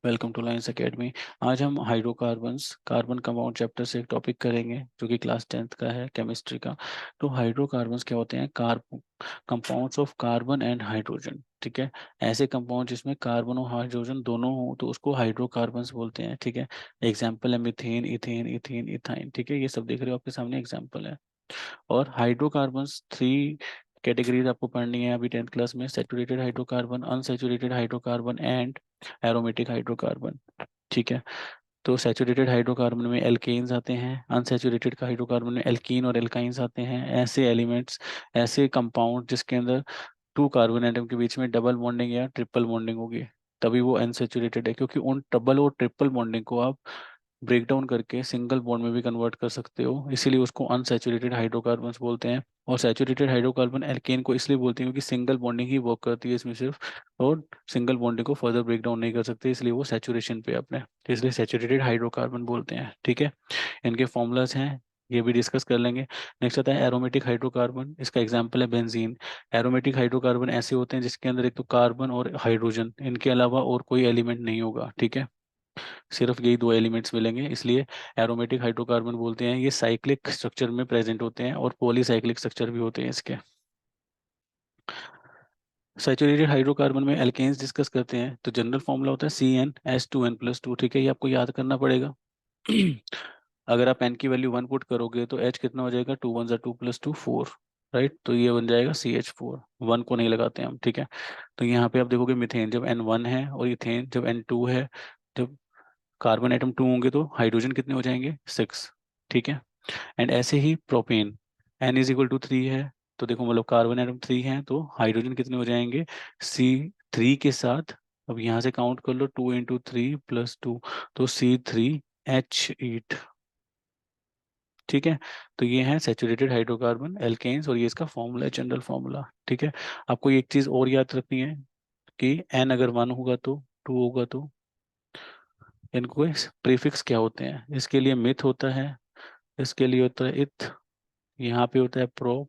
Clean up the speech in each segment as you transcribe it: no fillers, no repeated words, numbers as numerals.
Welcome two lines academy. आज हम hydrocarbons carbon compound chapter से एक टॉपिक करेंगे जो कि क्लास 10th का है, केमिस्ट्री का। तो हाइड्रोकार्बन्स क्या होते हैं? Carb compounds of carbon and hydrogen. ठीक है, ऐसे कंपाउंड जिसमें कार्बन और हाइड्रोजन दोनों हो तो उसको हाइड्रोकार्बन्स बोलते हैं। ठीक है, एग्जाम्पल है मीथेन, इथेन, इथीन, इथाइन। ठीक है, ये सब देख रहे हो आपके सामने एग्जाम्पल है। और हाइड्रोकार्बन्स थ्री कैटेगरीज आपको पढ़नी है अभी 10th क्लास में: saturated hydrocarbon, unsaturated hydrocarbon and aromatic hydrocarbon. ठीक है, तो सैचुरेटेड हाइड्रोकार्बन में एल्केन्स आते हैं, अनसैचुरेटेड हाइड्रोकार्बन में एल्कीन और एल्काइंस आते हैं। ऐसे एलिमेंट्स, ऐसे कंपाउंड जिसके अंदर टू कार्बन एटम के बीच में डबल बॉन्डिंग या ट्रिपल बॉन्डिंग होगी, तभी वो अनसैचुरेटेड है। क्योंकि उन डबल और ट्रिपल बॉन्डिंग को आप ब्रेक डाउन करके सिंगल बॉन्ड में भी कन्वर्ट कर सकते हो, इसीलिए उसको अनसैचुरेटेड हाइड्रोकार्बन्स बोलते हैं। और सैचुरेटेड हाइड्रोकार्बन एल्केन को इसलिए बोलते हैं क्योंकि सिंगल बॉन्डिंग ही वर्क करती है इसमें सिर्फ, और सिंगल बॉन्डिंग को फर्दर ब्रेक डाउन नहीं कर सकते, इसलिए वो सैचुरेशन पे अपने, इसलिए सैचुरेटेड हाइड्रोकार्बन बोलते हैं। ठीक है, इनके फॉर्मूलाज हैं, ये भी डिस्कस कर लेंगे। नेक्स्ट आता है एरोमेटिक हाइड्रोकार्बन। इसका एग्जांपल है बेंजीन। एरोमेटिक हाइड्रोकार्बन ऐसे होते हैं जिसके अंदर एक तो कार्बन और हाइड्रोजन, इनके अलावा और कोई एलिमेंट नहीं होगा। ठीक है, सिर्फ यही दो एलिमेंट्स मिलेंगे, इसलिए एरोमेटिक हाइड्रोकार्बन बोलते हैं। ये साइक्लिक स्ट्रक्चर में प्रेजेंट होते हैं और पॉलीसाइक्लिक स्ट्रक्चर भी होते हैं इसके। सैचुरेटेड हाइड्रोकार्बन में एल्केन्स डिस्कस करते हैं, तो जनरल फॉर्मूला होता है CnH2n+2। ठीक है, ये आपको याद करना पड़ेगा। अगर आप n की वैल्यू 1 पुट करोगे तो H कितना हो जाएगा? 2 1 2 + 2 4। राइट, तो ये बन जाएगा CH4। 1 को नहीं लगाते हम। ठीक है, तो यहाँ पे आप देखोगे मिथेन जब N1 है और इथेन जब N2 है, जब कार्बन एटम 2 होंगे तो हाइड्रोजन कितने हो जाएंगे? 6। ठीक है, एंड ऐसे ही प्रोपेन, N = 3 है, तो देखो मतलब कार्बन एटम 3 है तो हाइड्रोजन कितने हो जाएंगे? C3 के साथ, अब यहाँ से काउंट कर लो, 2 × 3 + 2, तो C3H8। ठीक है, तो ये है सैचुरेटेड हाइड्रोकार्बन एल्केन्स, और ये इसका फॉर्मूला है, जनरल फॉर्मूला। ठीक है, आपको एक चीज और याद रखनी है कि N अगर 1 होगा तो 2 होगा तो इनको प्रीफिक्स क्या होते हैं? इसके लिए मिथ होता है, इसके लिए होता है इथ, यहाँ पे होता है प्रोप।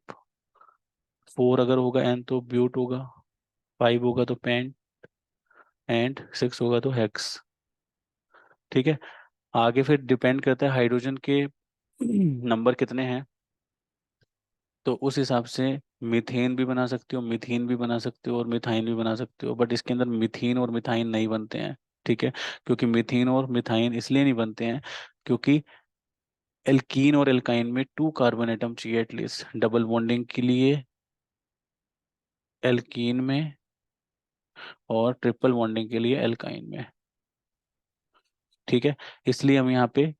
4 अगर होगा N तो ब्यूट होगा, 5 होगा तो पेंट, एंड 6 होगा तो हेक्स। ठीक है, आगे फिर डिपेंड करता है हाइड्रोजन के नंबर कितने हैं, तो उस हिसाब से मीथेन भी बना सकते हो, मिथीन भी बना सकते हो और मिथाइन भी बना सकते हो, बट इसके अंदर मिथीन और मिथाइन नहीं बनते हैं। ठीक है, क्योंकि मिथीन और मिथाइन इसलिए नहीं बनते हैं क्योंकि एल्कीन और एल्काइन में 2 कार्बन एटम चाहिए एटलीस्ट डबल बॉन्डिंग के लिए, एल्कीन में, और ट्रिपल बॉन्डिंग के लिए एल्काइन में। ठीक है, इसलिए हम यहाँ पे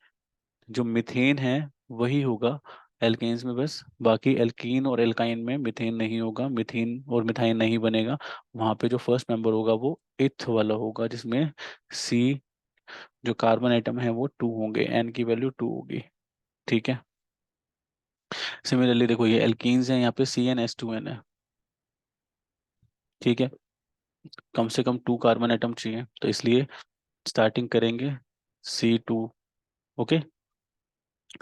जो मिथेन है वही होगा एल्केन्स में बस, बाकी एल्कीन और एल्काइन में मिथेन नहीं होगा, मिथेन और मिथाइन नहीं बनेगा। वहां पे जो फर्स्ट मेंबर होगा वो इथ वाला होगा, जिसमें सी जो कार्बन आइटम है वो 2 होंगे, एन की वैल्यू 2 होगी। ठीक है, सिमिलरली देखो ये एल्कीन्स है, यहाँ पे CnH2n है। ठीक है, कम से कम 2 कार्बन आइटम चाहिए, तो इसलिए स्टार्टिंग करेंगे C2। ओके,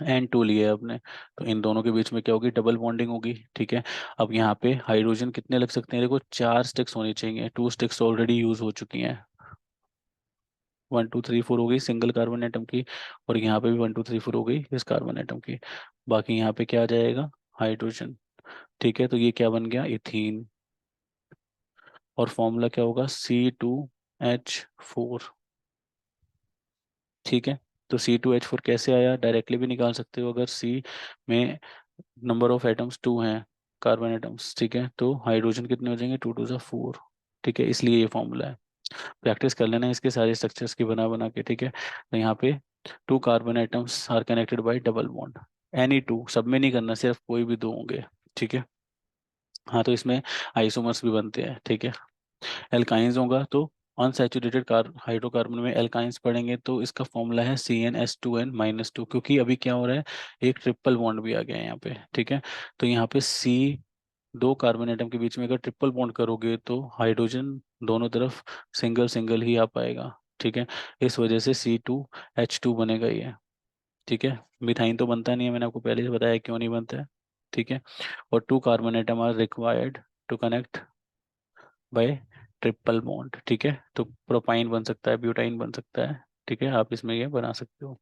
N2 लिया है आपने, तो इन दोनों के बीच में क्या होगी? डबल बॉन्डिंग होगी। ठीक है, अब यहाँ पे हाइड्रोजन कितने लग सकते हैं? देखो 4 स्टिक्स होनी चाहिए, 2 स्टिक्स ऑलरेडी यूज हो चुकी हैं। 1 2 3 4 हो गई सिंगल कार्बन एटम की, और यहाँ पे भी 1 2 3 4 हो गई इस कार्बन एटम की। बाकी यहाँ पे क्या आ जाएगा? हाइड्रोजन। ठीक है, तो ये क्या बन गया? इथीन। और फॉर्मूला क्या होगा? C2H4। ठीक है, तो C2H4 कैसे आया? डायरेक्टली भी निकाल सकते हो, अगर C में नंबर ऑफ एटम्स 2 हैं, कार्बन एटम्स। ठीक है, तो हाइड्रोजन कितने हो जाएंगे? 2 2 4। ठीक है, इसलिए ये फॉर्मूला है। प्रैक्टिस कर लेना इसके सारे स्ट्रक्चर्स की बना बना के। ठीक है, तो यहाँ पे 2 carbon atoms are connected by double bond, any 2, सब में नहीं करना, सिर्फ कोई भी 2 होंगे। ठीक है, तो इसमें आइसोमर्स भी बनते हैं। ठीक है, एल्काइंस होगा तो अनसैचुरेटेड कार हाइड्रोकार्बन में एल्काइंस पढ़ेंगे, तो इसका फॉर्मूला है CnH2n-2, क्योंकि अभी क्या हो रहा है? एक ट्रिपल बॉन्ड भी आ गया है यहाँ पे। ठीक है, तो यहाँ पे दो कार्बन एटम के बीच में अगर ट्रिपल बॉन्ड करोगे तो हाइड्रोजन दोनों तरफ सिंगल सिंगल ही आ पाएगा। ठीक है, इस वजह से C2H2 बनेगा ये। ठीक है, मिथाइन तो बनता नहीं है, मैंने आपको पहले से बताया क्यों नहीं बनता है। ठीक है, और 2 carbon atom are required to connect by triple bond, ठीक है। तो प्रोपाइन बन सकता है, ब्यूटाइन बन सकता है, ठीक है, आप इसमें ये बना सकते हो।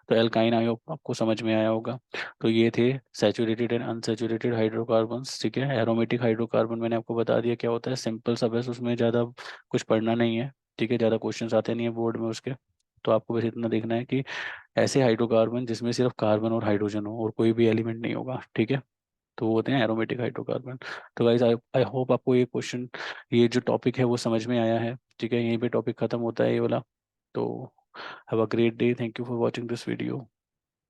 तो एल्काइन आई होप आपको समझ में आया होगा। तो ये थे सैचुरेटेड एंड अनसैचुरेटेड हाइड्रोकार्बन्स, ठीक है। एरोमेटिक हाइड्रोकार्बन मैंने आपको बता दिया क्या होता है, सिंपल सा, बस उसमें ज़्यादा कुछ पढ़ना नहीं है, ठीक है, ज़्यादा क्वेश्चंस आते नहीं है बोर्ड में उसके। तो आपको बस इतना देखना है कि ऐसे हाइड्रोकार्बन जिसमें सिर्फ कार्बन और हाइड्रोजन हो और कोई भी एलिमेंट नहीं होगा, ठीक है, तो वो होते हैं एरोमेटिक हाइड्रोकार्बन। तो गाइस आई आई होप आपको ये क्वेश्चन, ये जो टॉपिक है वो समझ में आया है, ठीक है। यहीं पे टॉपिक खत्म होता है ये वाला। तो have a great day, thank you for watching this video,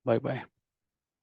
bye bye.